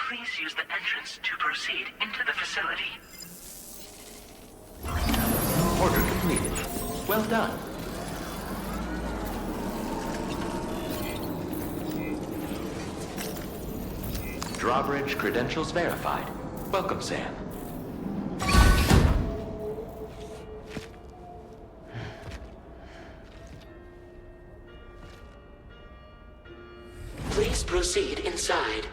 Please use the entrance to proceed into the facility. Order completed. Well done. Drawbridge credentials verified. Welcome, Sam. Please proceed inside.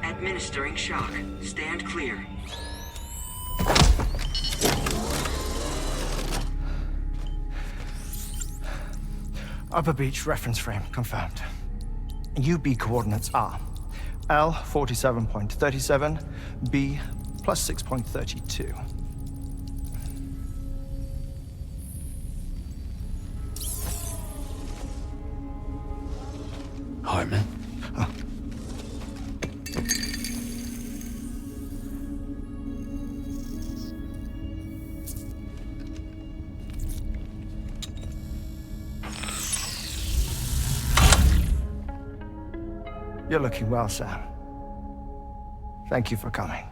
Administering shock. Stand clear. Upper beach reference frame confirmed. UB coordinates are L 47.37, B plus 6.32. Hartman? You're looking well, Sam. Thank you for coming.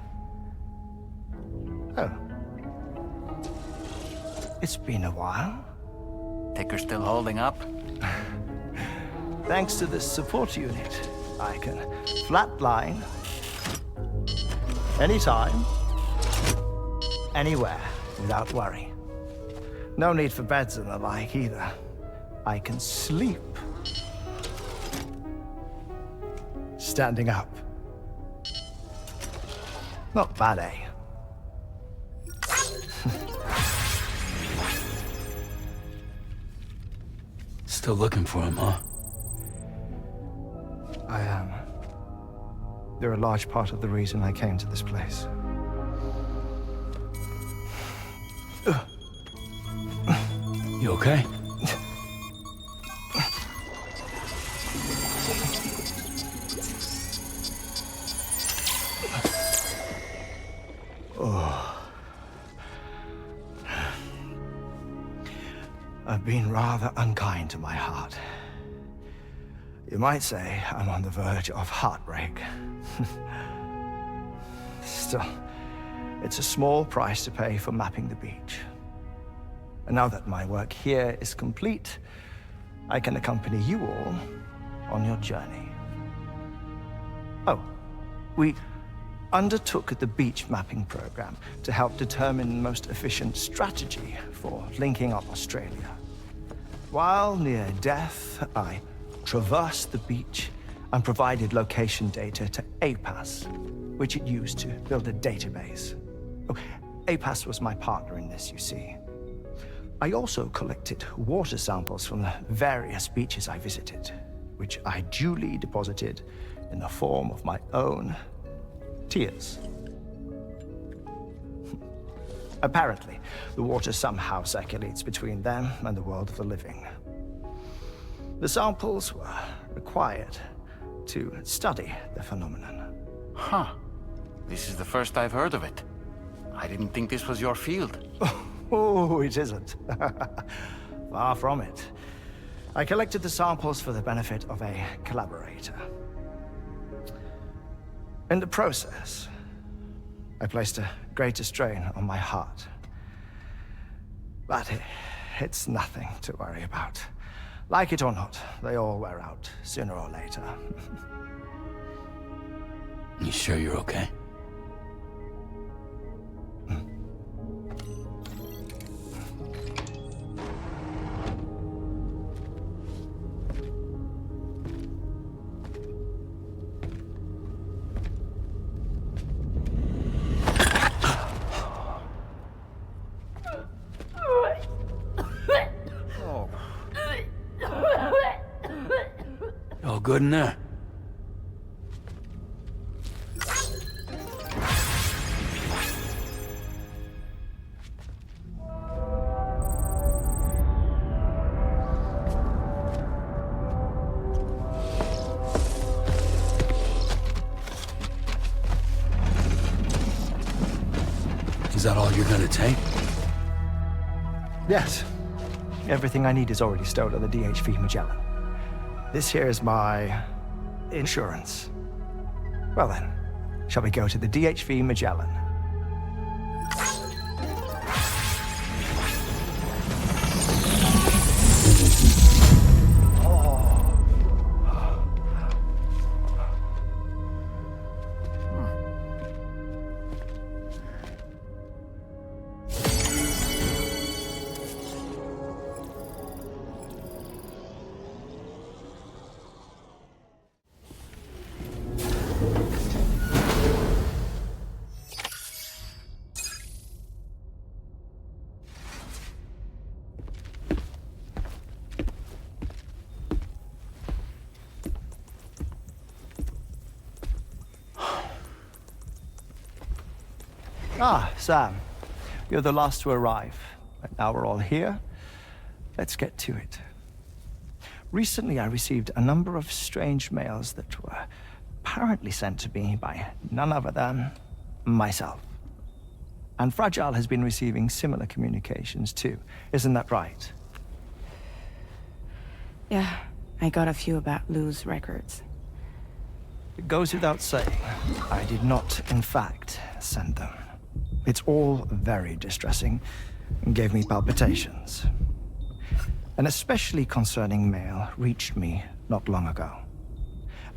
Oh. It's been a while. Ticker still holding up? Thanks to this support unit, I can flatline anytime, anywhere, without worry. No need for beds and the like either. I can sleep standing up. Not bad, eh? Still looking for him, huh? I am. They're a large part of the reason I came to this place. You okay? I've been rather unkind to my heart. You might say I'm on the verge of heartbreak. Still, it's a small price to pay for mapping the beach. And now that my work here is complete, I can accompany you all on your journey. Oh, we undertook the beach mapping program to help determine the most efficient strategy for linking up Australia. While near death, I traversed the beach and provided location data to APAS, which it used to build a database. Oh, APAS was my partner in this, you see. I also collected water samples from the various beaches I visited, which I duly deposited in the form of my own tears. Apparently, the water somehow circulates between them and the world of the living. The samples were required to study the phenomenon. Huh. This is the first I've heard of it. I didn't think this was your field. Oh, it isn't. Far from it. I collected the samples for the benefit of a collaborator. In the process, I placed a greater strain on my heart. But it's nothing to worry about. Like it or not, they all wear out, sooner or later. You sure you're okay? All good in there? Is that all you're gonna take? Yes. Everything I need is already stowed on the DHV Magellan. This here is my insurance. Well then, shall we go to the DHV Magellan? Ah, Sam. You're the last to arrive. But now we're all here. Let's get to it. Recently, I received a number of strange mails that were apparently sent to me by none other than myself. And Fragile has been receiving similar communications too. Isn't that right? Yeah, I got a few about Lou's records. It goes without saying, I did not, in fact, send them. It's all very distressing and gave me palpitations. An especially concerning mail reached me not long ago.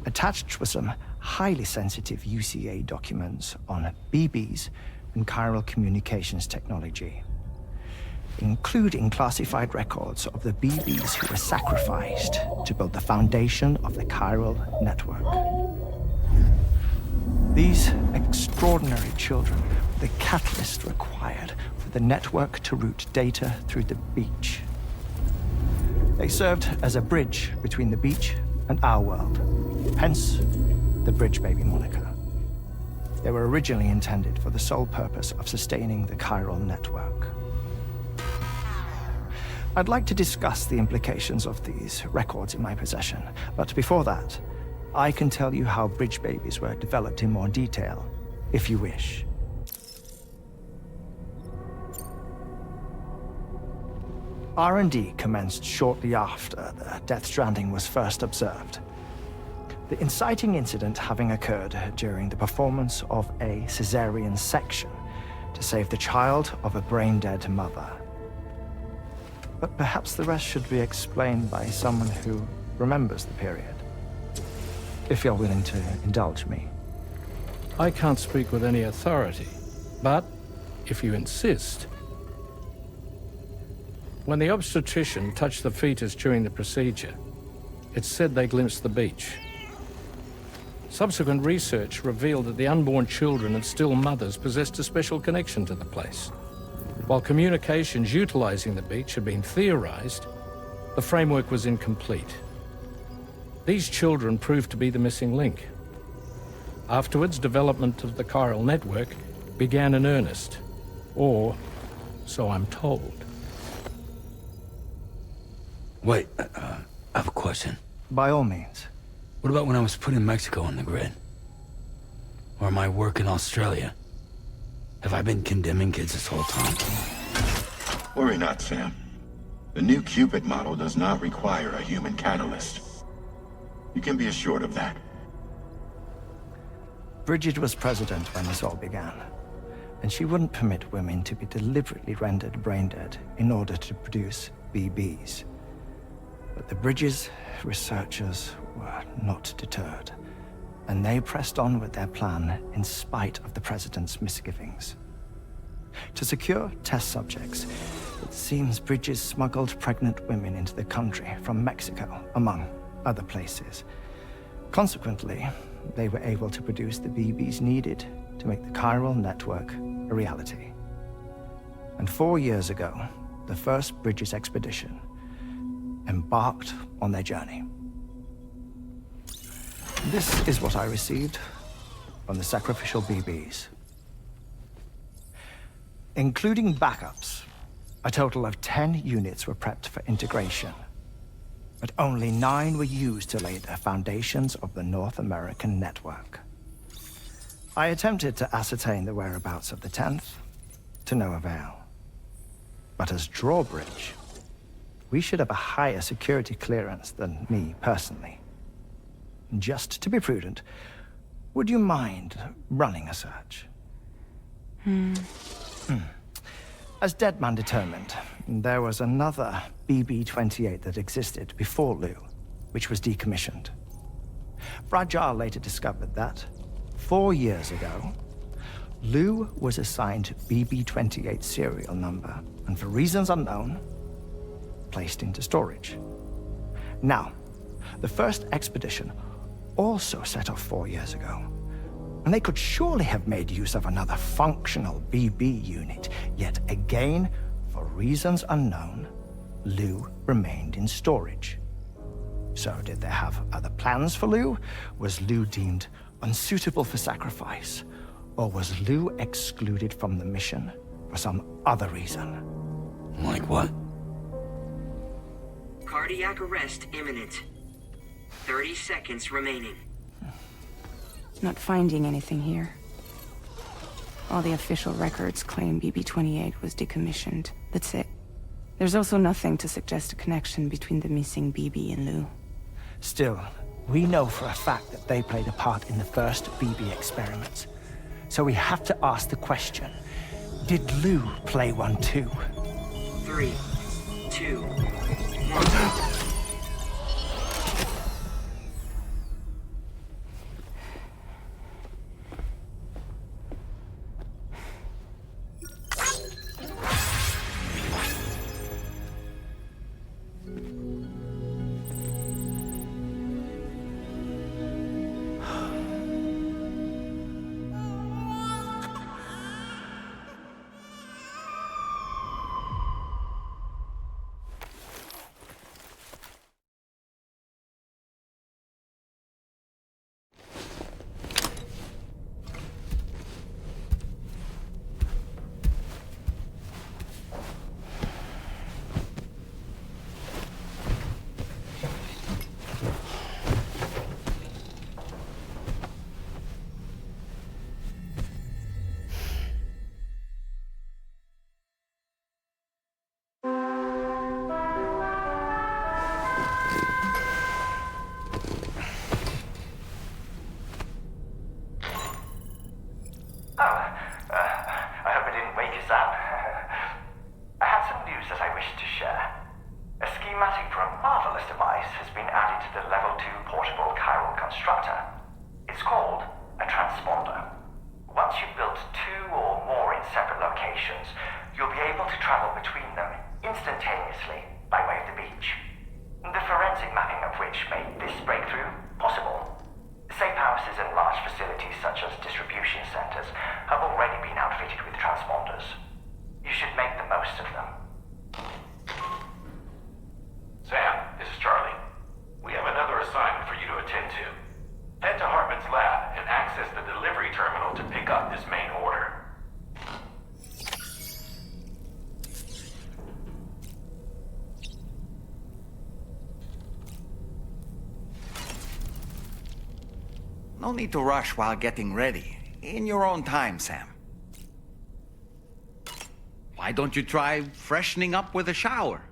Attached were some highly sensitive UCA documents on BBs and chiral communications technology, including classified records of the BBs who were sacrificed to build the foundation of the chiral network. These extraordinary children were the catalyst required for the network to route data through the beach. They served as a bridge between the beach and our world, hence the Bridge Baby moniker. They were originally intended for the sole purpose of sustaining the chiral network. I'd like to discuss the implications of these records in my possession, but before that, I can tell you how Bridge Babies were developed in more detail, if you wish. R&D commenced shortly after the Death Stranding was first observed. The inciting incident having occurred during the performance of a cesarean section to save the child of a brain-dead mother. But perhaps the rest should be explained by someone who remembers the period. If you're willing to indulge me. I can't speak with any authority, but if you insist. When the obstetrician touched the fetus during the procedure, it's said they glimpsed the beach. Subsequent research revealed that the unborn children of still mothers possessed a special connection to the place. While communications utilizing the beach had been theorized, the framework was incomplete. These children proved to be the missing link. Afterwards, development of the chiral network began in earnest, or so I'm told. Wait, I have a question. By all means. What about when I was putting Mexico on the grid? Or my work in Australia? Have I been condemning kids this whole time? Worry not, Sam. The new Cupid model does not require a human catalyst. You can be assured of that. Bridget was president when this all began, and she wouldn't permit women to be deliberately rendered brain-dead in order to produce BBs. But the Bridges researchers were not deterred, and they pressed on with their plan in spite of the president's misgivings. To secure test subjects, it seems Bridges smuggled pregnant women into the country from Mexico, among other places. Consequently, they were able to produce the BBs needed to make the chiral network a reality. And 4 years ago, the first Bridges expedition embarked on their journey. This is what I received from the sacrificial BBs. Including backups, a total of 10 units were prepped for integration, but only 9 were used to lay the foundations of the North American network. I attempted to ascertain the whereabouts of the 10th, to no avail. But as drawbridge, we should have a higher security clearance than me personally. Just to be prudent, would you mind running a search? As Deadman determined, there was another BB-28 that existed before Lou, which was decommissioned. Fragile later discovered that, 4 years ago, Lou was assigned BB-28 serial number, and for reasons unknown, placed into storage. Now, the first expedition also set off 4 years ago, and they could surely have made use of another functional BB unit, yet again, for reasons unknown, Lou remained in storage. So did they have other plans for Lou? Was Lou deemed unsuitable for sacrifice? Or was Lou excluded from the mission for some other reason? Like what? Cardiac arrest imminent. 30 seconds remaining. Not finding anything here. All the official records claim BB-28 was decommissioned. That's it. There's also nothing to suggest a connection between the missing BB and Lou. Still, we know for a fact that they played a part in the first BB experiments. So we have to ask the question, did Lou play one too? 3, 2, 1. I hope I didn't wake us up. I have some news that I wish to share. A schematic for a marvelous device has been added to the Level 2 portable chiral constructor. It's called a transponder. Once you've built 2 or more in separate locations, you'll be able to travel between them instantaneously by way of the beach. The forensic mapping of which made this breakthrough possible. Safe houses and large facilities such as distribution centers have already been outfitted with transponders. You should make the most of them. Sam, this is Charlie. We have another assignment for you to attend to. Head to Hartman's lab and access the delivery terminal to pick up this main order. No need to rush while getting ready. In your own time, Sam. Why don't you try freshening up with a shower?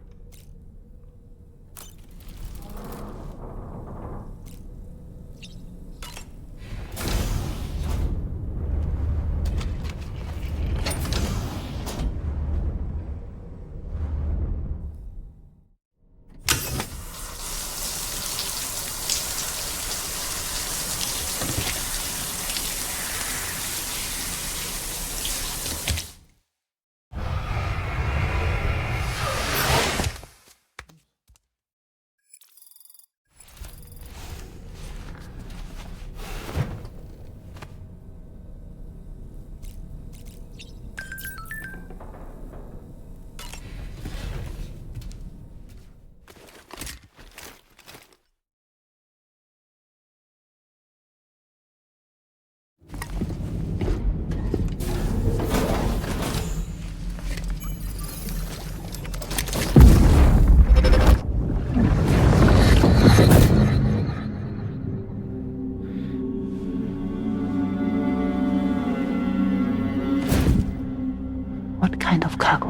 What kind of cargo?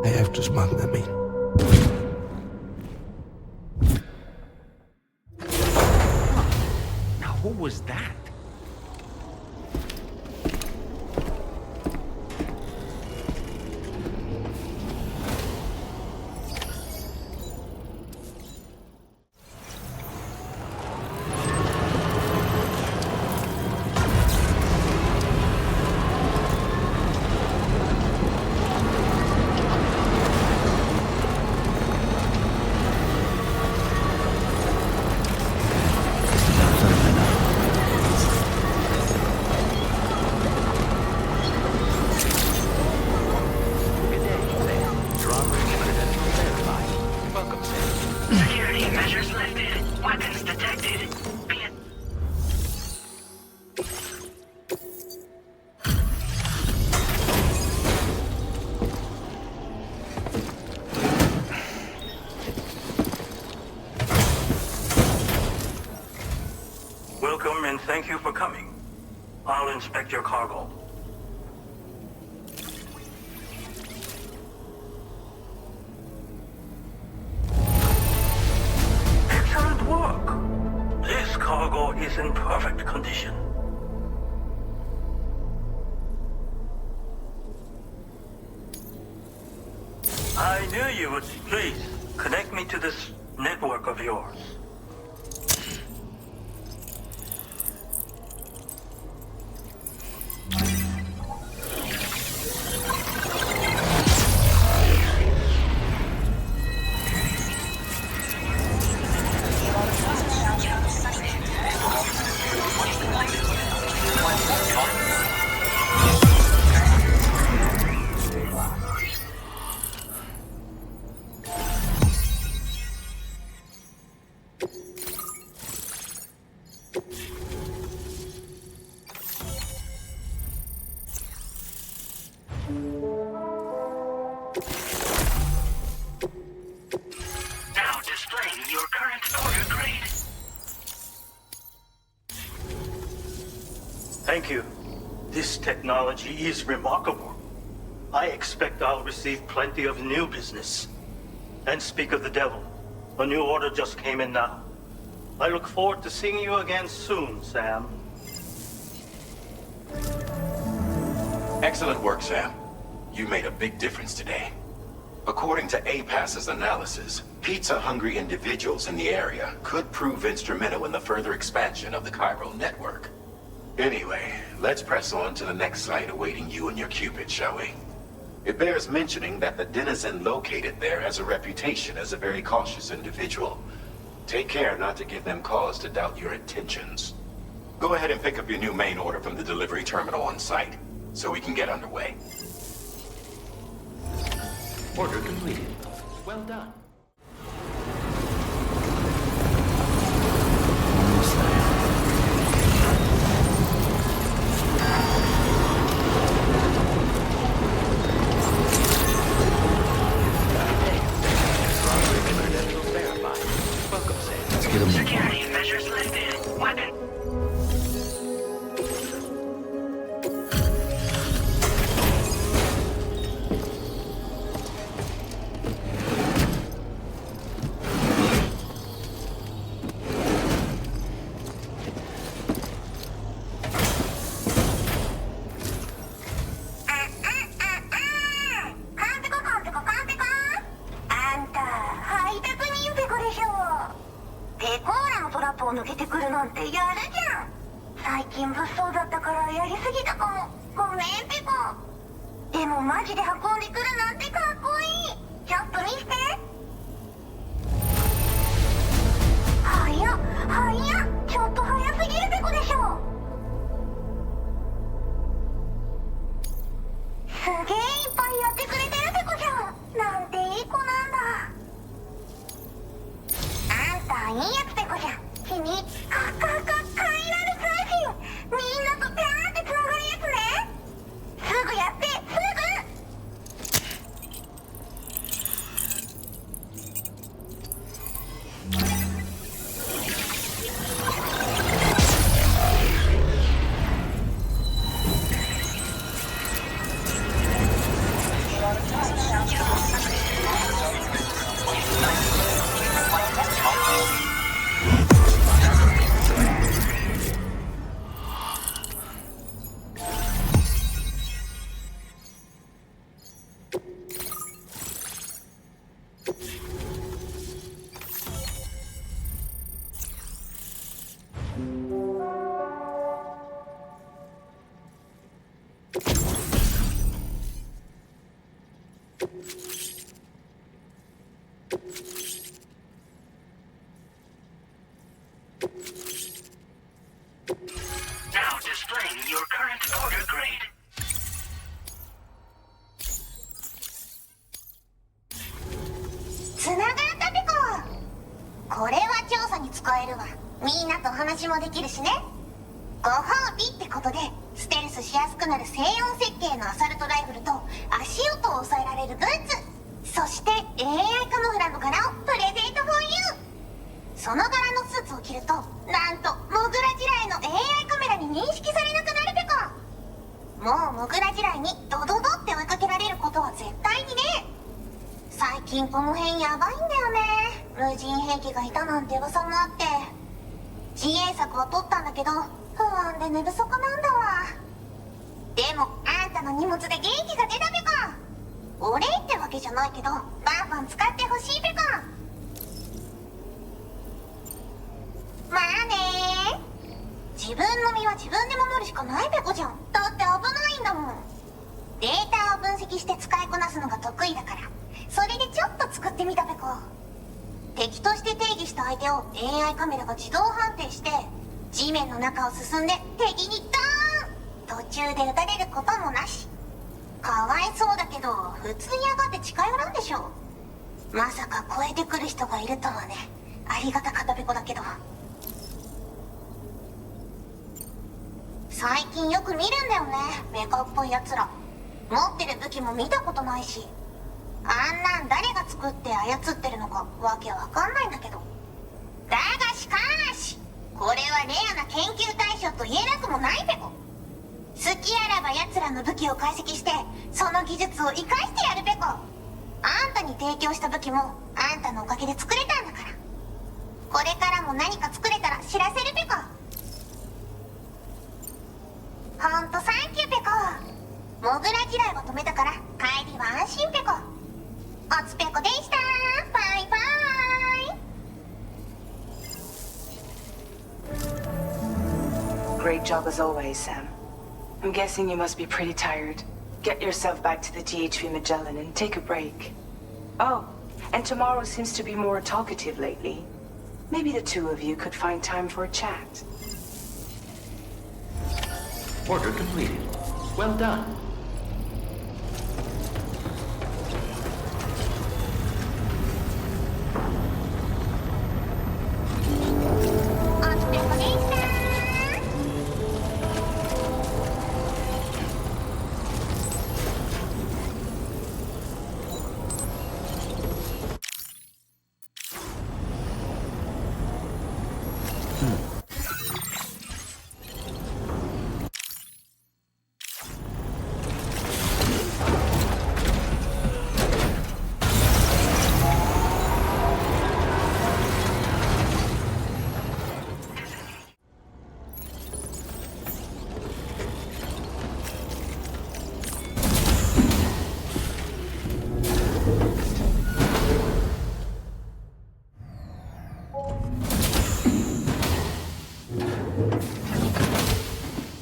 I have to smuggle them in. Now, what was that? Welcome and thank you for coming. I'll inspect your cargo. Excellent work. This cargo is in perfect condition. I knew you would. Please, connect me to this network of yours. Thank you. This technology is remarkable. I expect I'll receive plenty of new business. And speak of the devil, a new order just came in now. I look forward to seeing you again soon, Sam. Excellent work, Sam. You made a big difference today. According to APAS's analysis, pizza-hungry individuals in the area could prove instrumental in the further expansion of the chiral network. Anyway, let's press on to the next site awaiting you and your Cupid, shall we? It bears mentioning that the denizen located there has a reputation as a very cautious individual. Take care not to give them cause to doubt your intentions. Go ahead and pick up your new main order from the delivery terminal on site, so we can get underway. Order completed. Well done. Security measures lifted. Weapon. Now displaying your current order grade. つながったペコ。これは調査に使えるわ。みんなと話もできるしね。ご褒美ってことでステルスしやすくなる静音設計のアサルトライフルと足音を抑えられるブーツ、そして AI カモフラの柄をプレゼント for you。 その柄のスーツを着るとなんとモグラ地雷の AI カメラに認識されなくなるペコ。もうモグラ地雷にドドドって追いかけられることは絶対にね。最近この辺やばいんだよね。無人兵器がいたなんて噂もあって、自衛策は取ったんだけど不安で寝不足なんだわ。でもあんたの荷物で元気が出たペコ。お礼ってわけじゃないけどバンバン使ってほしいペコ。まあね。自分の身は自分で守るしかないペコじゃん。だって危ないんだもん。データを分析して使いこなすのが得意だから、それでちょっと作ってみたペコ。敵として定義した相手を AI カメラが自動判定して地面の中を進んで敵にドーン。途中で撃たれることもなし。かわいそうだけど普通に上がって近寄らんでしょ。まさか超えてくる人がいるとはね。ありがたかったペコだけど。最近よく見るんだよね、メカっぽいやつら。持ってる武器も見たことないし、あんなん誰が作って操ってるのかわけわかんないんだけど。だがしかしこれはレアな研究対象と言えなくもないペコ。好きあらば奴らの武器を解析してその技術を生かしてやるペコ。あんたに提供した武器もあんたのおかげで作れたんだから。これからも何か作れたら知らせるペコ。ほんとサンキューペコ。モグラ地雷を止めたから帰りは安心ペコ。おつペコでした。バイバイ。 Great job as always, Sam. I'm guessing you must be pretty tired. Get yourself back to the GHV Magellan and take a break. Oh, and tomorrow seems to be more talkative lately. Maybe the two of you could find time for a chat. Order completed. Well done.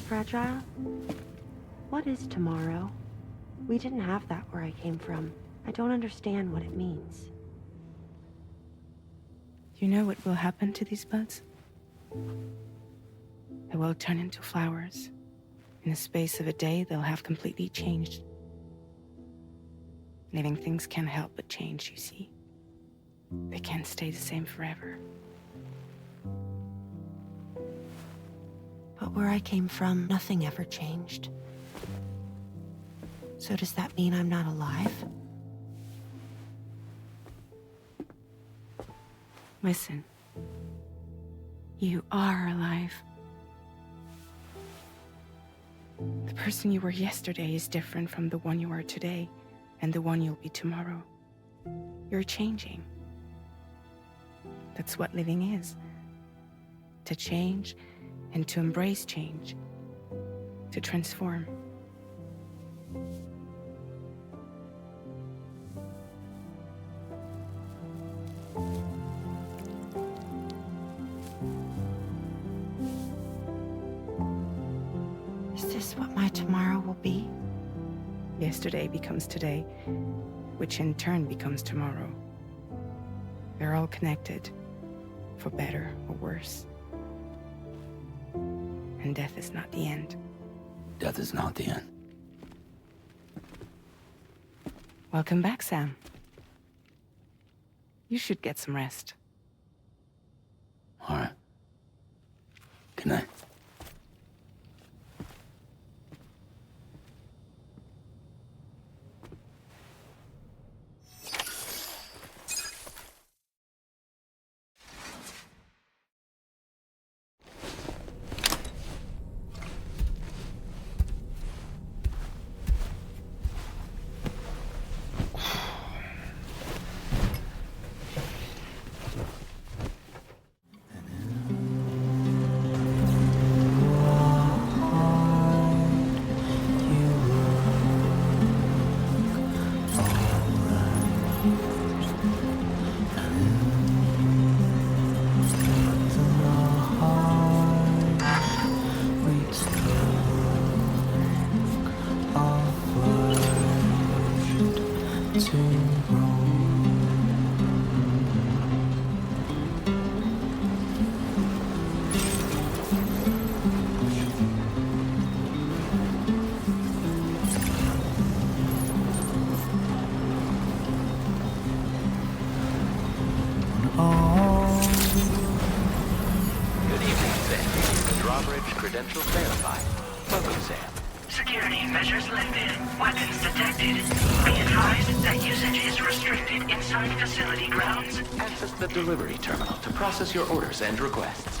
Fragile? What is tomorrow? We didn't have that where I came from. I don't understand what it means. You know what will happen to these buds? They will turn into flowers. In the space of a day, they'll have completely changed. Living things can't help but change, you see. They can't stay the same forever. But where I came from, nothing ever changed. So does that mean I'm not alive? Listen. You are alive. The person you were yesterday is different from the one you are today, and the one you'll be tomorrow. You're changing. That's what living is. To change, and to embrace change. To transform. Is this what my tomorrow will be? Yesterday becomes today, which in turn becomes tomorrow. They're all connected, for better or worse. And death is not the end. Death is not the end. Welcome back, Sam. You should get some rest. All right. Good night. Credentials verified. Welcome, Sam. Security measures lifted. Weapons detected. Be advised that usage is restricted inside facility grounds. Access the delivery terminal to process your orders and requests.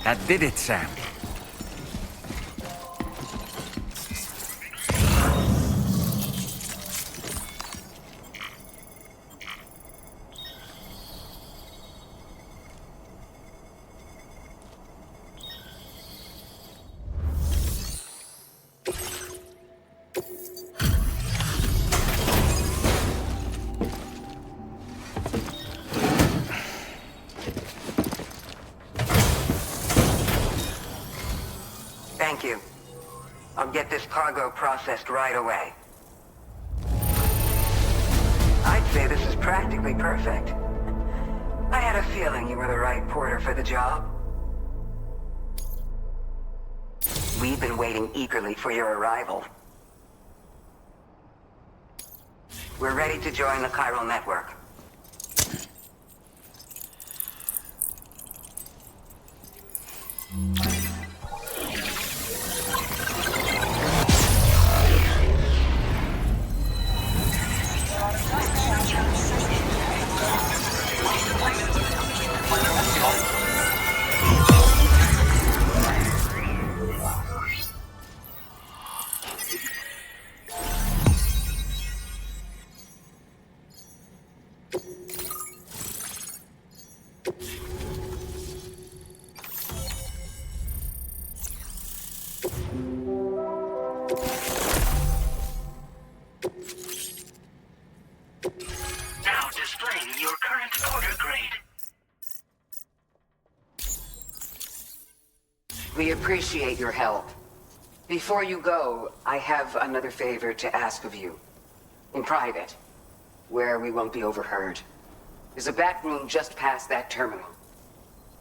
That did it, Sam. Thank you. I'll get this cargo processed right away. I'd say this is practically perfect. I had a feeling you were the right porter for the job. We've been waiting eagerly for your arrival. We're ready to join the chiral network. Now displaying your current order grade. We appreciate your help. Before you go, I have another favor to ask of you. In private, where we won't be overheard. There's a back room just past that terminal.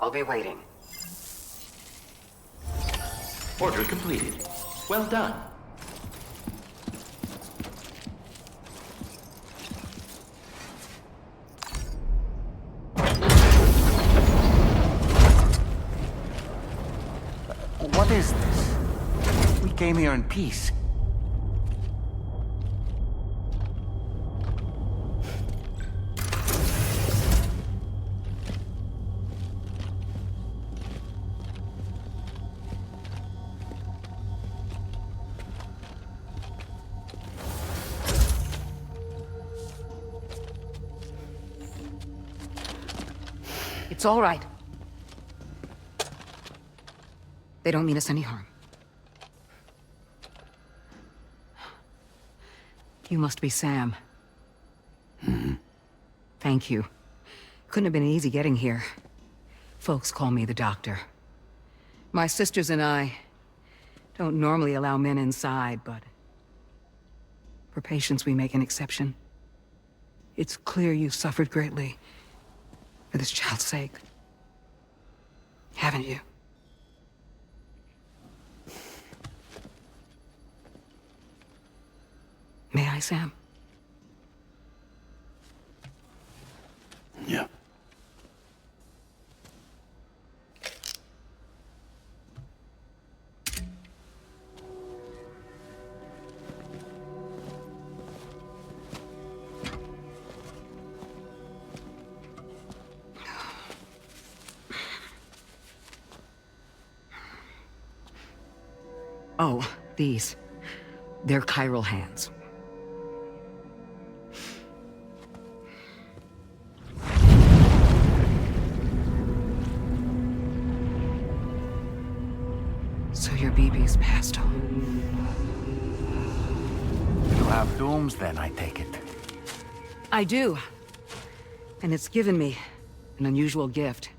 I'll be waiting. Order completed. Well done. is this? We came here in peace. It's all right. They don't mean us any harm. You must be Sam. Thank you. Couldn't have been easy getting here. Folks call me the doctor. My sisters and I don't normally allow men inside, but for patients we make an exception. It's clear you've suffered greatly for this child's sake. Haven't you? May I, Sam? Yeah. Oh, these. They're chiral hands. So your BB's passed on. You have dooms then, I take it. I do. And it's given me an unusual gift.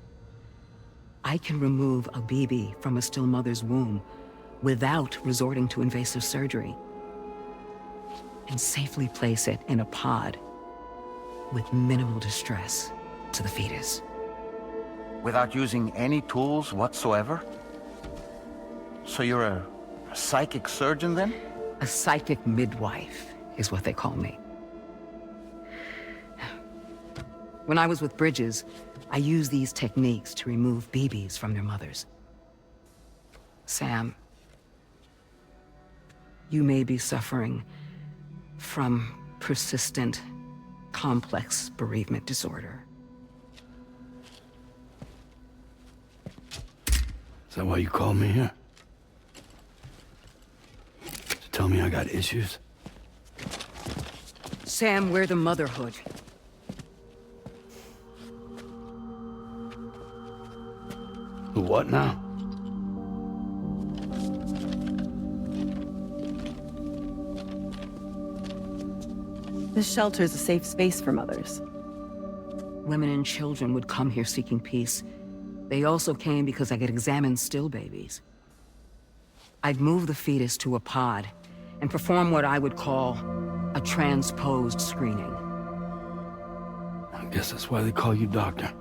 I can remove a BB from a still mother's womb without resorting to invasive surgery, and safely place it in a pod with minimal distress to the fetus. Without using any tools whatsoever? So you're a psychic surgeon then? A psychic midwife is what they call me. When I was with Bridges, I used these techniques to remove BBs from their mothers. Sam, you may be suffering from persistent, complex bereavement disorder. Is that why you called me here? To tell me I got issues? Sam, we're the motherhood. The what now? This shelter is a safe space for mothers. Women and children would come here seeking peace. They also came because I could examine still babies. I'd move the fetus to a pod and perform what I would call a transposed screening. I guess that's why they call you doctor.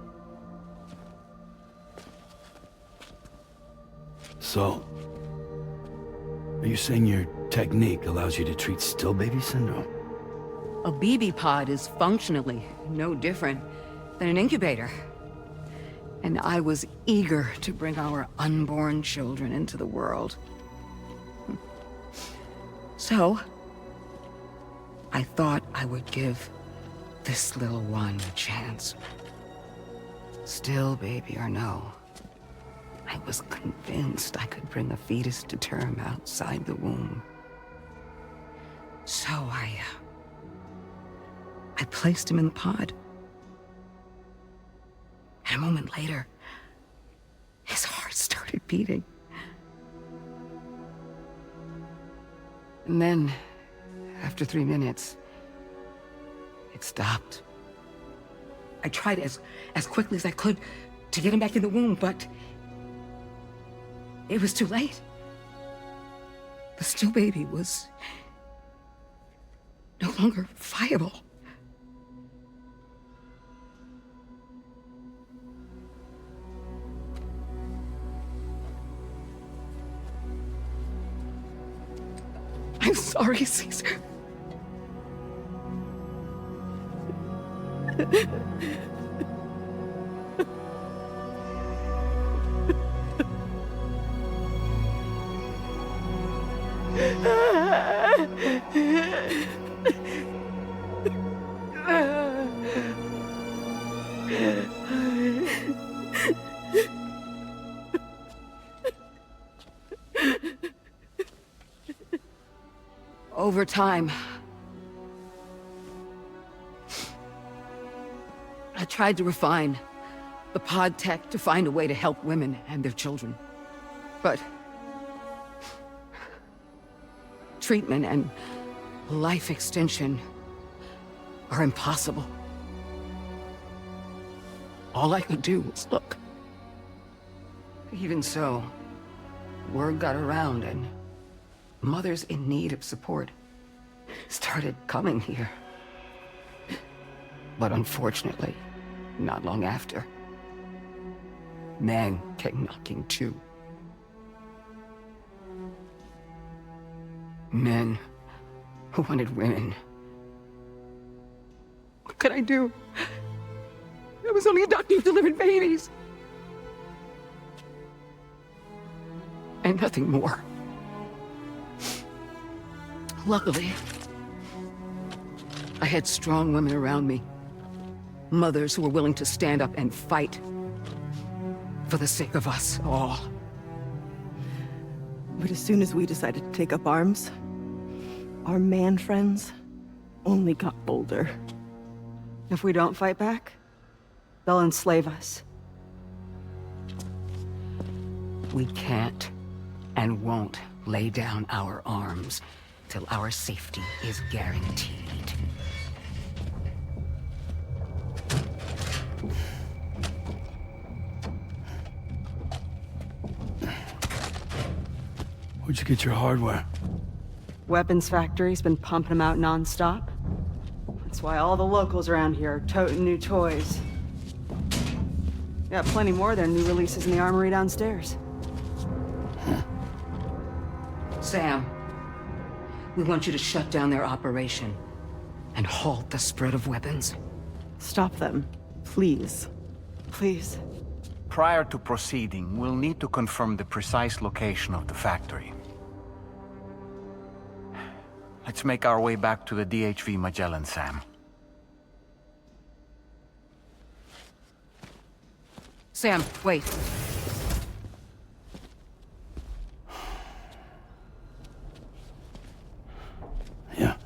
So, are you saying your technique allows you to treat still baby syndrome? A BB pod is functionally no different than an incubator. And I was eager to bring our unborn children into the world. So, I thought I would give this little one a chance. Still baby or no, I was convinced I could bring a fetus to term outside the womb. So I placed him in the pod. And a moment later, his heart started beating. And then, after 3 minutes, it stopped. I tried as quickly as I could to get him back in the womb, but it was too late. The still baby was no longer viable. I'm sorry, Caesar. Over time, I tried to refine the pod tech to find a way to help women and their children. But treatment and life extension are impossible. All I could do was look. Even so, word got around and mothers in need of support started coming here. But unfortunately, not long after, men came knocking too. Men who wanted women. What could I do? I was only a doctor who delivered babies. And nothing more. Luckily, I had strong women around me. Mothers who were willing to stand up and fight for the sake of us all. But as soon as we decided to take up arms, our man friends only got bolder. If we don't fight back, they'll enslave us. We can't and won't lay down our arms till our safety is guaranteed. Where'd you get your hardware? Weapons factory's been pumping them out non-stop. That's why all the locals around here are toting new toys. Got plenty more of their new releases in the armory downstairs. Sam, we want you to shut down their operation and halt the spread of weapons. Stop them, please. Please. Prior to proceeding, we'll need to confirm the precise location of the factory. Let's make our way back to the DHV Magellan, Sam. Sam, wait. Yeah.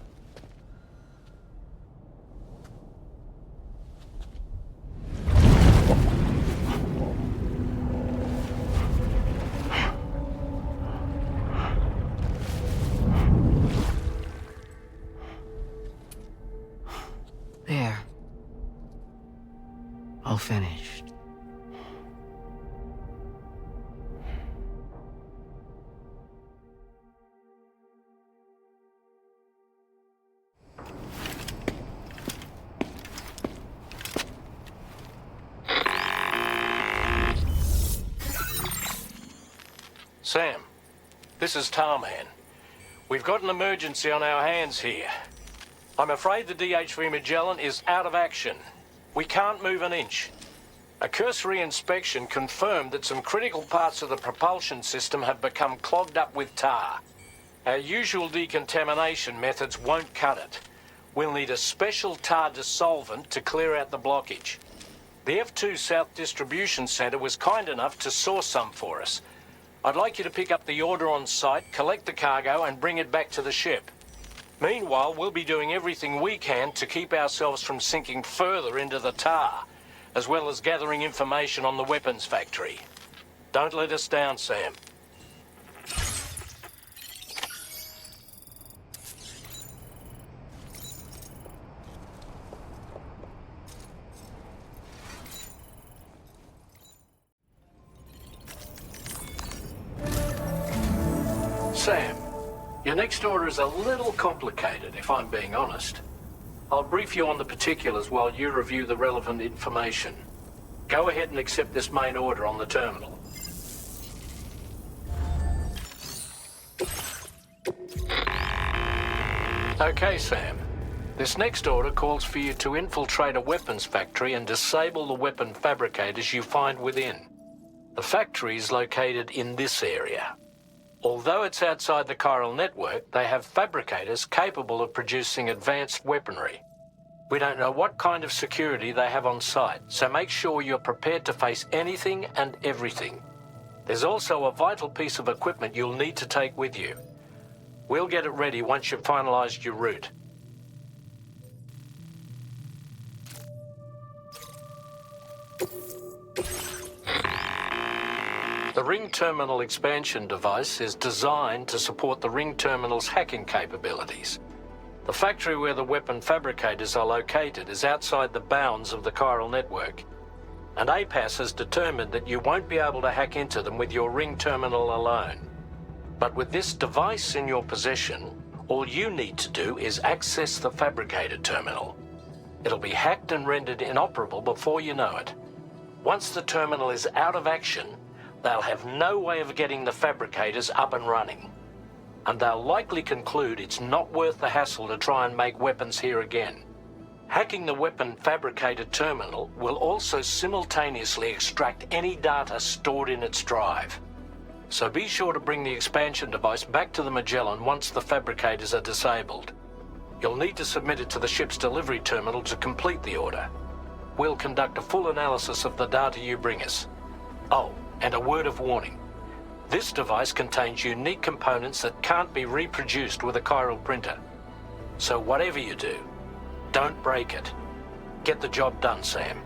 There. All finished. Sam, this is Tarman. We've got an emergency on our hands here. I'm afraid the DHV Magellan is out of action. We can't move an inch. A cursory inspection confirmed that some critical parts of the propulsion system have become clogged up with tar. Our usual decontamination methods won't cut it. We'll need a special tar dissolvent to clear out the blockage. The F2 South Distribution Center was kind enough to source some for us. I'd like you to pick up the order on site, collect the cargo, and bring it back to the ship. Meanwhile, we'll be doing everything we can to keep ourselves from sinking further into the tar, as well as gathering information on the weapons factory. Don't let us down, Sam. Sam, your next order is a little complicated, if I'm being honest. I'll brief you on the particulars while you review the relevant information. Go ahead and accept this main order on the terminal. Okay, Sam. This next order calls for you to infiltrate a weapons factory and disable the weapon fabricators you find within. The factory is located in this area. Although it's outside the chiral network, they have fabricators capable of producing advanced weaponry. We don't know what kind of security they have on site, so make sure you're prepared to face anything and everything. There's also a vital piece of equipment you'll need to take with you. We'll get it ready once you've finalized your route. The Ring Terminal expansion device is designed to support the Ring Terminal's hacking capabilities. The factory where the weapon fabricators are located is outside the bounds of the chiral network, and APAS has determined that you won't be able to hack into them with your Ring Terminal alone. But with this device in your possession, all you need to do is access the fabricator terminal. It'll be hacked and rendered inoperable before you know it. Once the terminal is out of action, they'll have no way of getting the fabricators up and running. And they'll likely conclude it's not worth the hassle to try and make weapons here again. Hacking the weapon fabricator terminal will also simultaneously extract any data stored in its drive. So be sure to bring the expansion device back to the Magellan once the fabricators are disabled. You'll need to submit it to the ship's delivery terminal to complete the order. We'll conduct a full analysis of the data you bring us. Oh, and a word of warning. This device contains unique components that can't be reproduced with a chiral printer. So whatever you do, don't break it. Get the job done, Sam.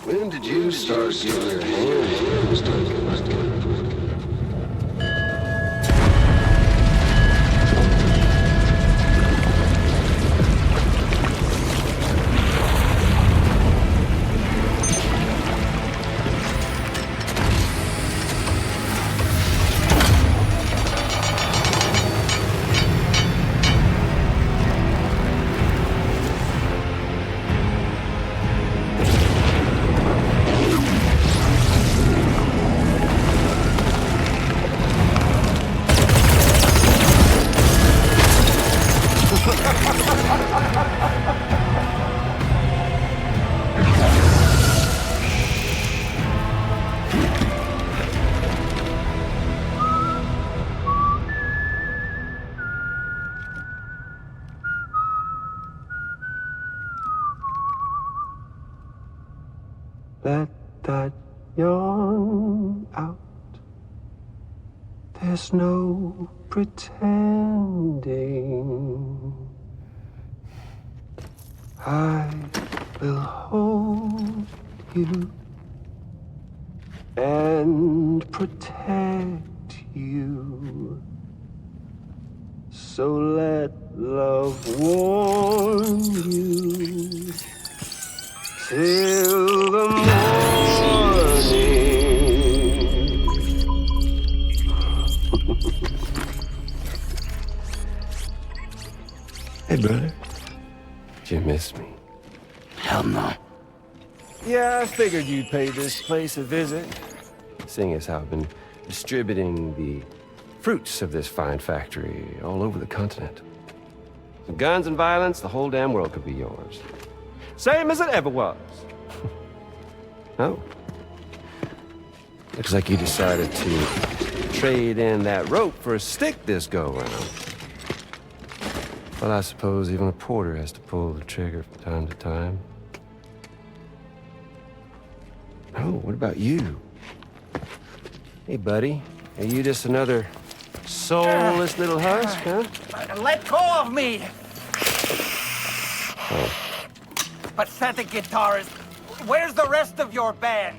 When did you start getting your hands on Let that yawn out. There's no pretending. I will hold you and protect you. So let love warm you till the morning. Hey, brother. Did you miss me? Hell no. Yeah, I figured you'd pay this place a visit, seeing as how I've been distributing the fruits of this fine factory all over the continent. Some guns and violence, the whole damn world could be yours. Same as it ever was. Oh. Looks like you decided to trade in that rope for a stick this go-round. Well, I suppose even a porter has to pull the trigger from time to time. Oh, what about you? Hey, buddy. Are you just another soulless little husk, huh? Let go of me! Oh. Pathetic guitarist. Where's the rest of your band?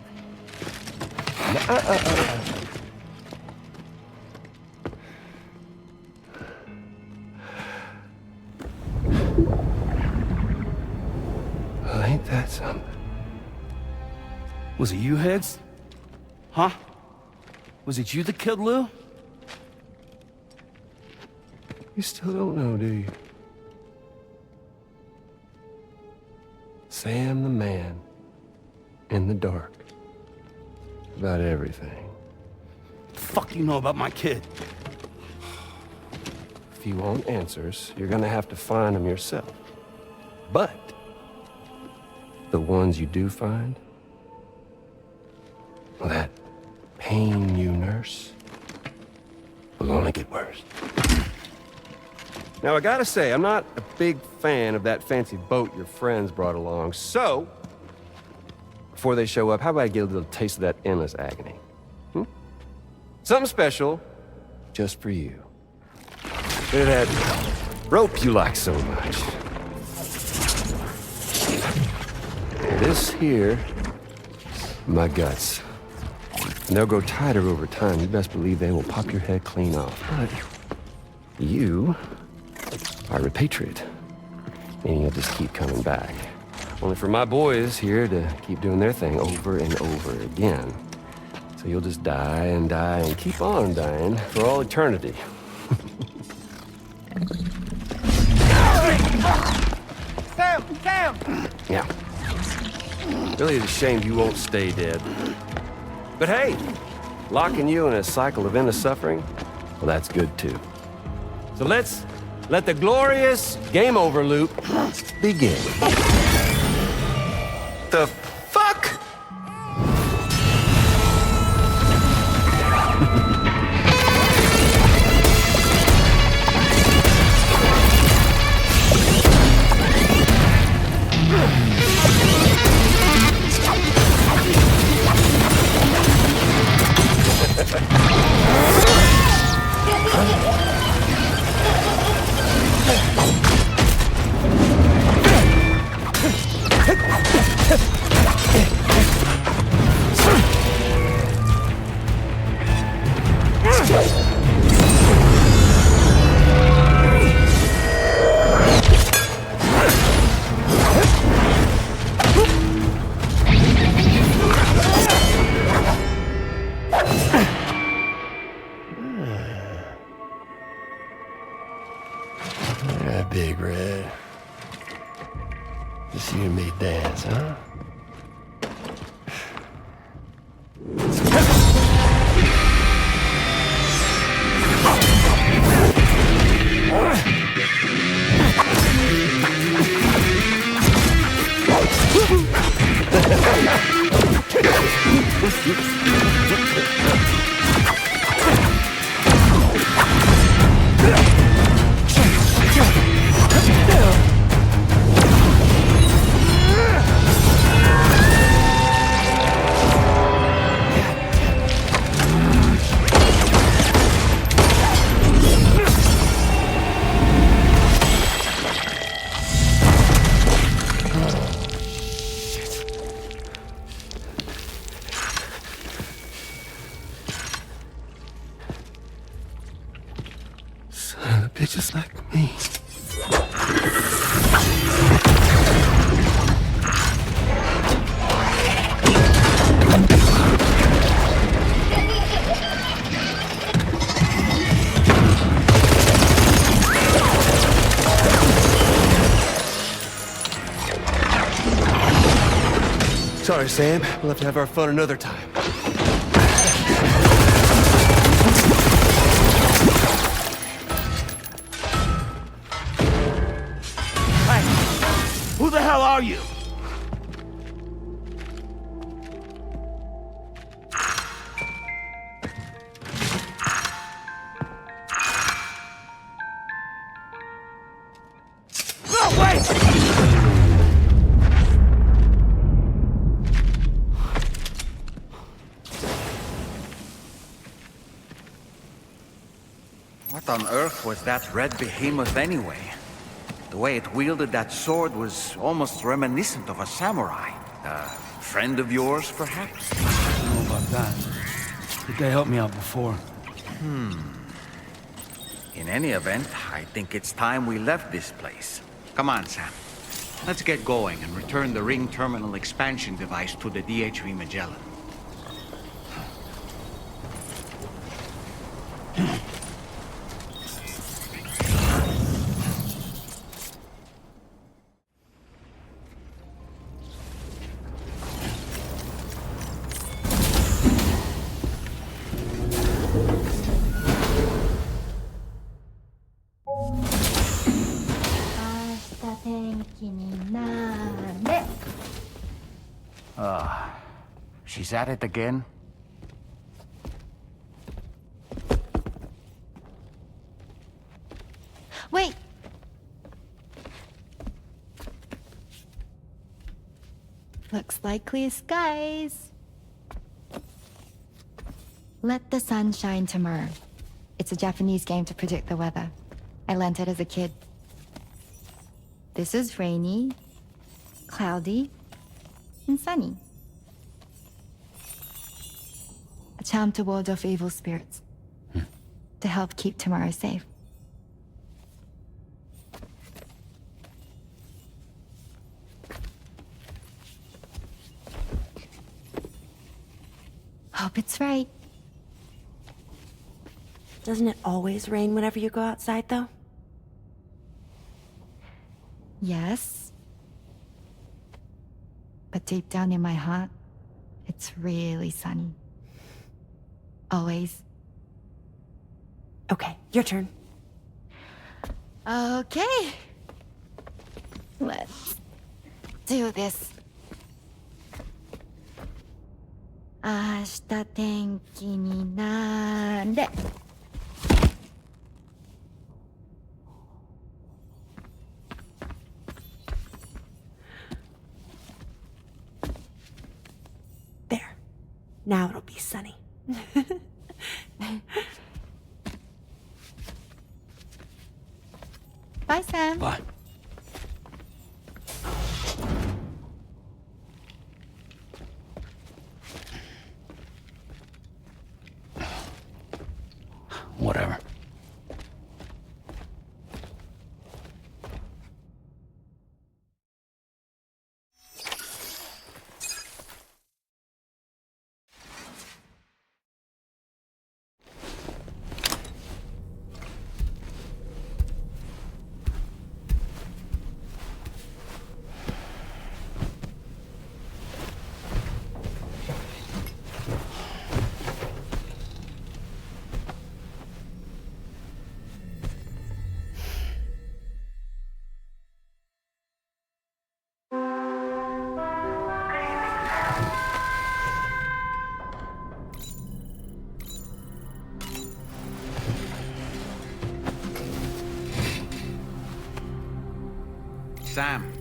Well, ain't that something? Was it you, Higgs? Huh? Was it you that killed Lou? You still don't know, do you? Sam the man. In the dark. About everything. Fuck you know about my kid? If you want answers, you're gonna have to find them yourself. But the ones you do find, well, that pain you nurse will only get worse. Now, I gotta say, I'm not a big fan of that fancy boat your friends brought along, so before they show up, how about I get a little taste of that endless agony? Something special, just for you. Bit of that rope you like so much. This here, my guts. And they'll grow tighter over time. You best believe they will pop your head clean off. But you are a patriot, and you'll just keep coming back. Only for my boys here to keep doing their thing over and over again. So you'll just die and die and keep on dying for all eternity. Sam! Sam! Yeah. Really, it's a shame you won't stay dead. But hey, locking you in a cycle of endless suffering, well, that's good too. So let's let the glorious game over loop begin. The fuck? Big Red. Just you and me dance, huh? Son of a bitches like me. Sorry, Sam. We'll have to have our fun another time. Hey, who the hell are you? What on earth was that red behemoth anyway? The way it wielded that sword was almost reminiscent of a samurai. A friend of yours, perhaps? I don't know about that. But they helped me out before. In any event, I think it's time we left this place. Come on, Sam. Let's get going and return the ring terminal expansion device to the DHV Magellan. She's at it again? Wait! Looks like clear skies. Let the sun shine tomorrow. It's a Japanese game to predict the weather. I learned it as a kid. This is rainy, cloudy, and sunny. A charm to ward off evil spirits. To help keep tomorrow safe. Hope it's right. Doesn't it always rain whenever you go outside, though? Yes. But deep down in my heart, it's really sunny. Always. Okay, your turn. Okay. Let's do this. 明日天気になれ。There. Now it'll be sunny. Bye, Sam. Bye. Whatever. Sam,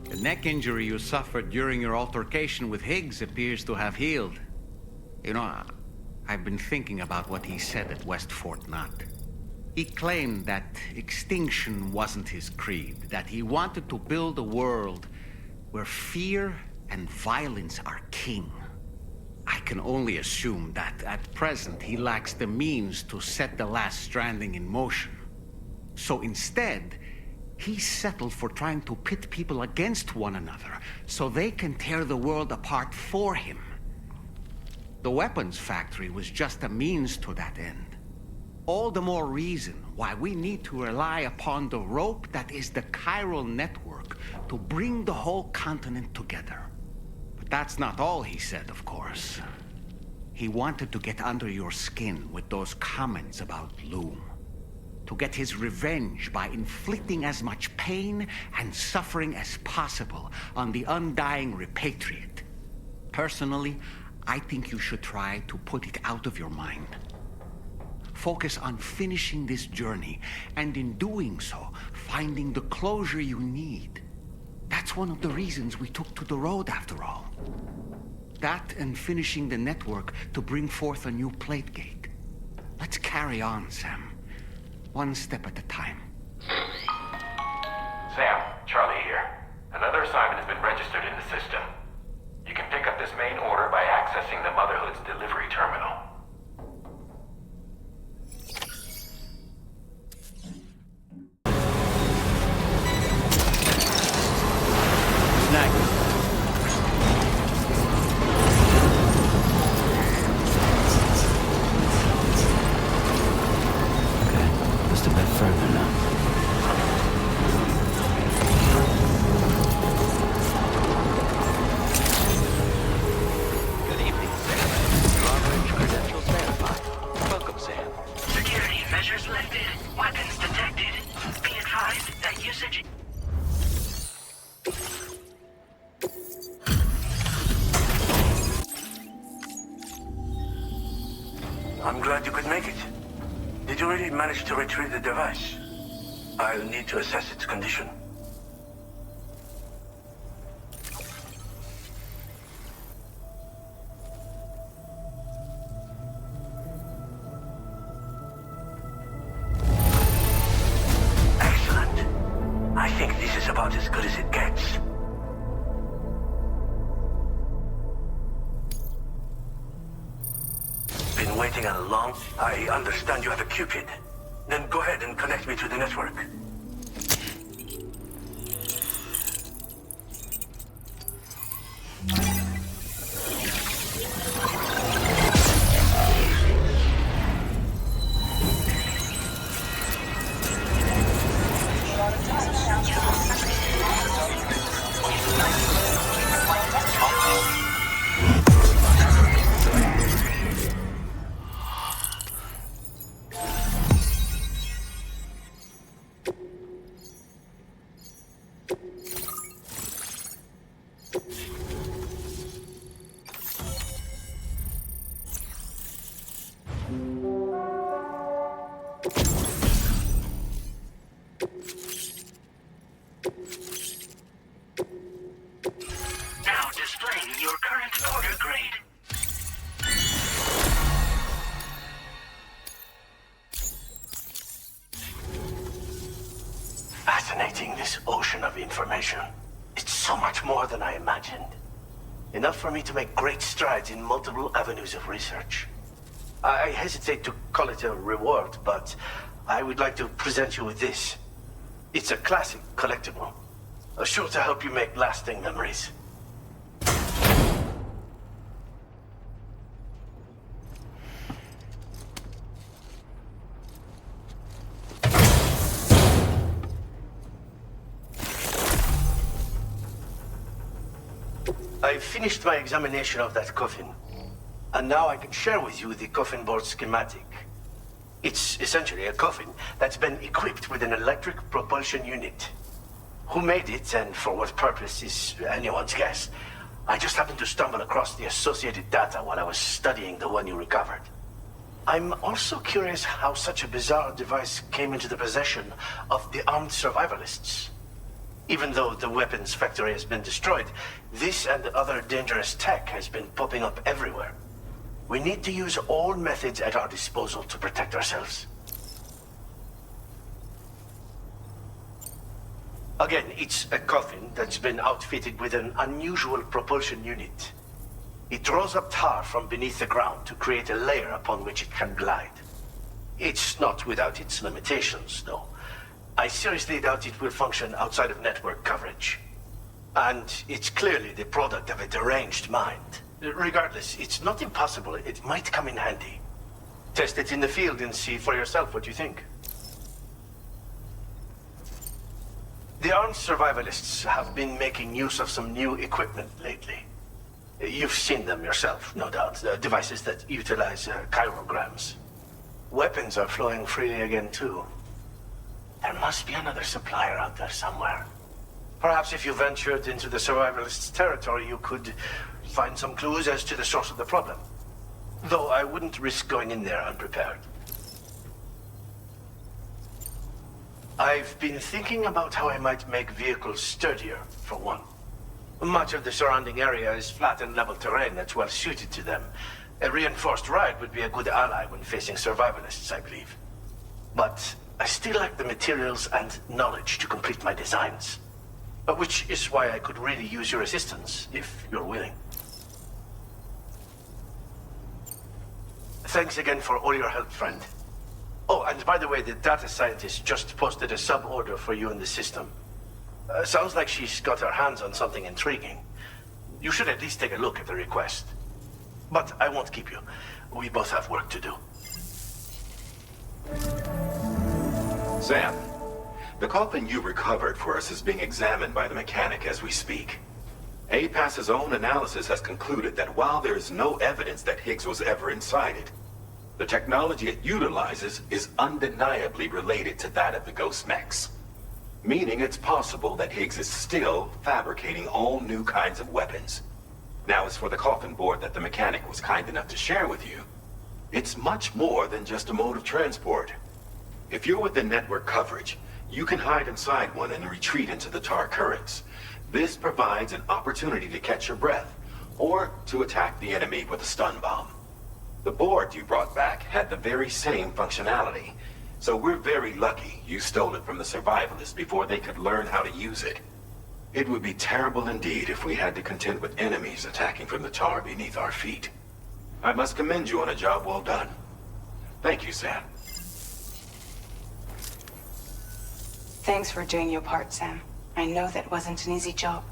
the neck injury you suffered during your altercation with Higgs appears to have healed. You know, I've been thinking about what he said at West Fort Knot. He claimed that extinction wasn't his creed, that he wanted to build a world where fear and violence are king. I can only assume that at present he lacks the means to set the last Stranding in motion. So instead, he settled for trying to pit people against one another so they can tear the world apart for him. The weapons factory was just a means to that end. All the more reason why we need to rely upon the rope that is the chiral network to bring the whole continent together. But that's not all he said, of course. He wanted to get under your skin with those comments about Loom. To get his revenge by inflicting as much pain and suffering as possible on the undying repatriate. Personally, I think you should try to put it out of your mind. Focus on finishing this journey, and in doing so, finding the closure you need. That's one of the reasons we took to the road, after all. That and finishing the network to bring forth a new plate gate. Let's carry on, Sam. one step at a time. Sam, Charlie here. Another assignment has been registered in the system. You can pick up this main order by accessing the Motherhood's delivery terminal. Just a bit further now. Good evening, Sam. Long-range credentials verified. Welcome, Sam. Security measures lifted. Weapons detected. Be advised that usage... I'm glad you could make it. Did you really manage to retrieve the device? I'll need to assess its condition. Excellent. I think this is about as good as it gets. Been waiting a long... I understand you have a Cupid. Then go ahead and connect me to the network. Now displaying your current order grade. Fascinating, this ocean of information. It's so much more than I imagined. Enough for me to make great strides in multiple avenues of research. I hesitate to call it a reward, but I would like to present you with this. It's a classic collectible, sure to help you make lasting memories. I finished my examination of that coffin, and now I can share with you the coffin board schematic. It's essentially a coffin that's been equipped with an electric propulsion unit. Who made it and for what purpose is anyone's guess. I just happened to stumble across the associated data while I was studying the one you recovered. I'm also curious how such a bizarre device came into the possession of the armed survivalists. Even though the weapons factory has been destroyed, this and other dangerous tech has been popping up everywhere. We need to use all methods at our disposal to protect ourselves. Again, it's a coffin that's been outfitted with an unusual propulsion unit. It draws up tar from beneath the ground to create a layer upon which it can glide. It's not without its limitations, though. I seriously doubt it will function outside of network coverage. And it's clearly the product of a deranged mind. Regardless, it's not impossible. It might come in handy. Test it in the field and see for yourself what you think. The armed survivalists have been making use of some new equipment lately. You've seen them yourself, no doubt. Devices that utilize chirograms. Weapons are flowing freely again, too. There must be another supplier out there somewhere. Perhaps if you ventured into the survivalists' territory, you could find some clues as to the source of the problem. Though I wouldn't risk going in there unprepared. I've been thinking about how I might make vehicles sturdier, for one. Much of the surrounding area is flat and level terrain that's well suited to them. A reinforced ride would be a good ally when facing survivalists, I believe. But I still lack the materials and knowledge to complete my designs. Which is why I could really use your assistance, if you're willing. Thanks again for all your help, friend. Oh, and by the way, the data scientist just posted a sub-order for you in the system. Sounds like she's got her hands on something intriguing. You should at least take a look at the request. But I won't keep you. We both have work to do. Sam, the coffin you recovered for us is being examined by the mechanic as we speak. APAS's own analysis has concluded that while there is no evidence that Higgs was ever inside it, the technology it utilizes is undeniably related to that of the Ghost Mechs. Meaning it's possible that Higgs is still fabricating all new kinds of weapons. Now, as for the coffin board that the mechanic was kind enough to share with you, it's much more than just a mode of transport. If you're within network coverage, you can hide inside one and retreat into the tar currents. This provides an opportunity to catch your breath, or to attack the enemy with a stun bomb. The board you brought back had the very same functionality, so we're very lucky you stole it from the survivalists before they could learn how to use it. It would be terrible indeed if we had to contend with enemies attacking from the tar beneath our feet. I must commend you on a job well done. Thank you, Sam. Thanks for doing your part, Sam. I know that wasn't an easy job.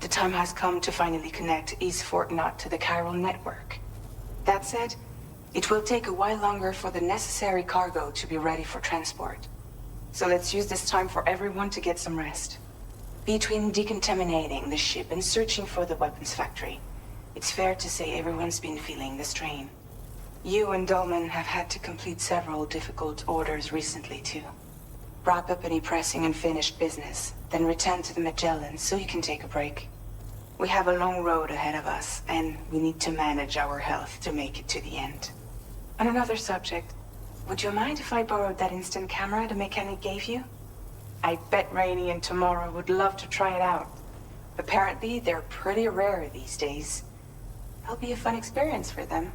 The time has come to finally connect East Fort Knot to the chiral network. That said, it will take a while longer for the necessary cargo to be ready for transport. So let's use this time for everyone to get some rest. Between decontaminating the ship and searching for the weapons factory, it's fair to say everyone's been feeling the strain. You and Dolman have had to complete several difficult orders recently, too. Wrap up any pressing and finished business, then return to the Magellan so you can take a break. We have a long road ahead of us, and we need to manage our health to make it to the end. On another subject, would you mind if I borrowed that instant camera the mechanic gave you? I bet Rainey and Tomorrow would love to try it out. Apparently, they're pretty rare these days. It'll be a fun experience for them.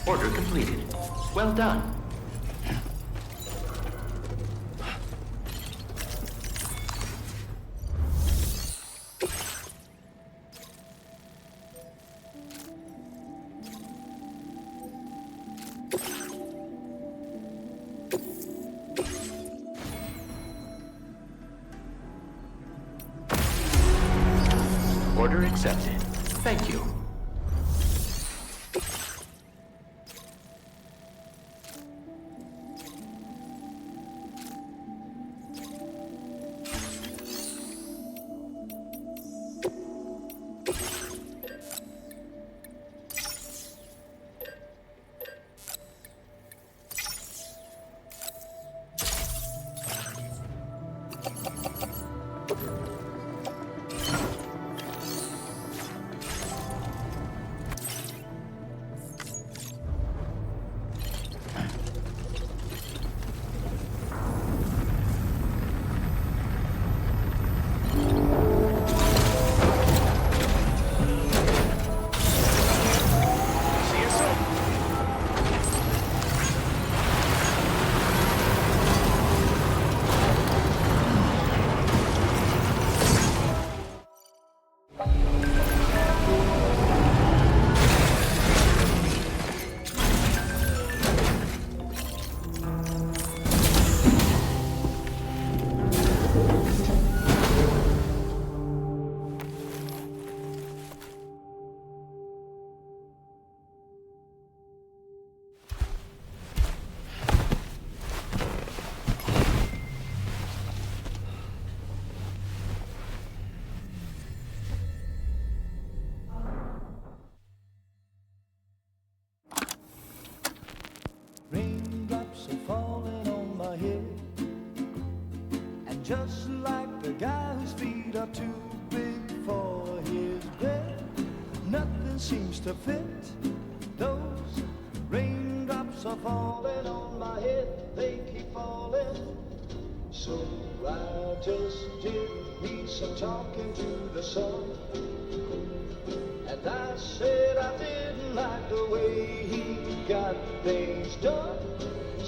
Order completed. Well done. Order accepted. Thank you. Raindrops are falling on my head, and just like the guy whose feet are too big for his bed, nothing seems to fit. Those raindrops are falling on my head, they keep falling. So I just did me some talking to the sun, and I said I didn't like the way he got things done.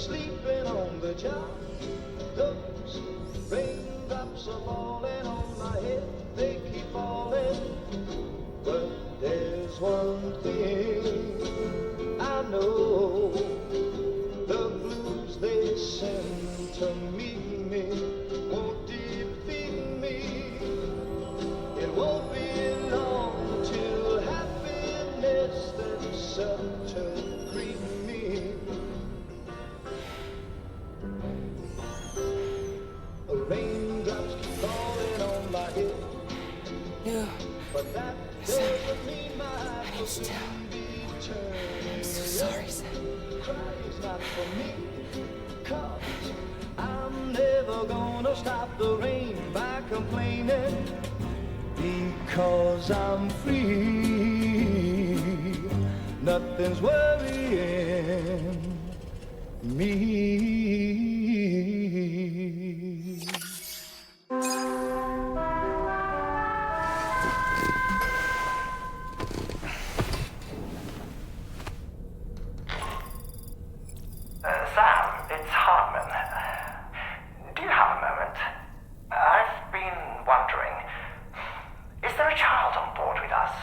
sleeping on the job. Those raindrops are falling on my head, they keep falling. But there's one thing I know, the blues they send to meet me won't defeat me. It won't be long till happiness themselves to greet me. Raindrops keep falling on my head, but that doesn't mean my eyes will be turning. I'm so sorry, Sam. Crying's not for me, 'cause I'm never gonna stop the rain by complaining, because I'm free. Nothing's worrying me. Sam, it's Hartman. Do you have a moment? I've been wondering, is there a child on board with us?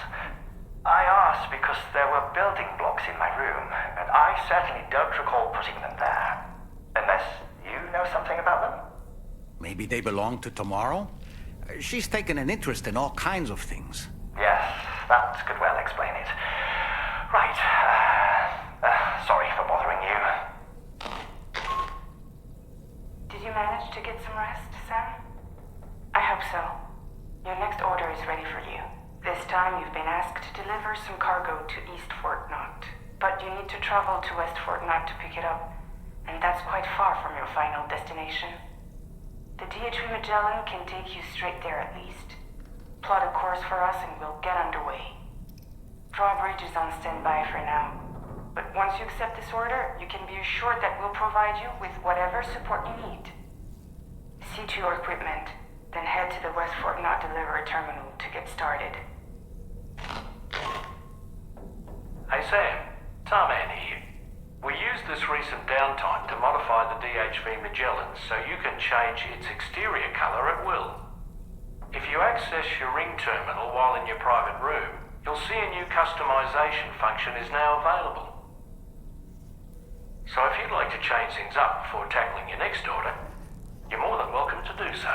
I asked because there were building blocks in my room, and I certainly don't recall putting them there. Unless you know something about them? Maybe they belong to Tomorrow? She's taken an interest in all kinds of things. Yes, that could well explain it. Right. Sorry for bothering you. Did you manage to get some rest, Sam? I hope so. Your next order is ready for you. This time you've been asked to deliver some cargo to East Fort Knott. But you need to travel to West Fort Knott to pick it up. And that's quite far from your final destination. The DHV Magellan can take you straight there at least. Plot a course for us and we'll get underway. Drawbridge is on standby for now. But once you accept this order, you can be assured that we'll provide you with whatever support you need. See to your equipment, then head to the West Fort Knott delivery terminal to get started. Hey Sam, Tarman here. We used this recent downtime to modify the DHV Magellan so you can change its exterior color at will. If you access your ring terminal while in your private room, you'll see a new customization function is now available. So if you'd like to change things up before tackling your next order, you're more than welcome to do so.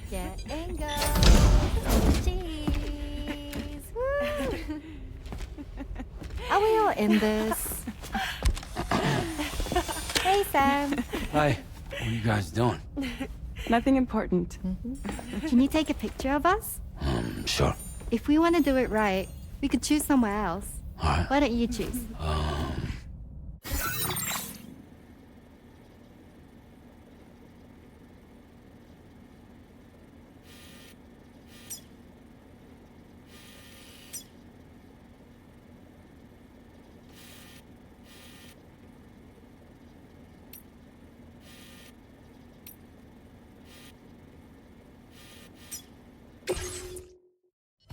Get and go. Cheese. Woo. all in this. Hey, Sam. Hi. What are you guys doing? Nothing important. Can you take a picture of us? Sure. If we want to do it right, we could choose somewhere else. All right. Why don't you choose?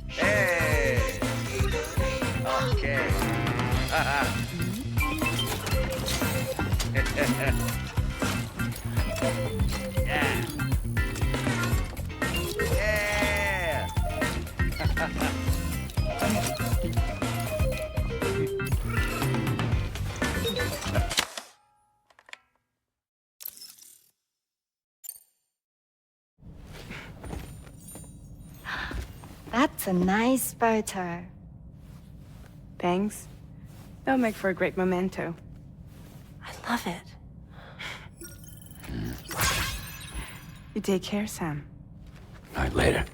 Hey! Okay. Yeah. Yeah. That's a nice photo. Thanks. That'll make for a great memento. I love it. You take care, Sam. All right, later.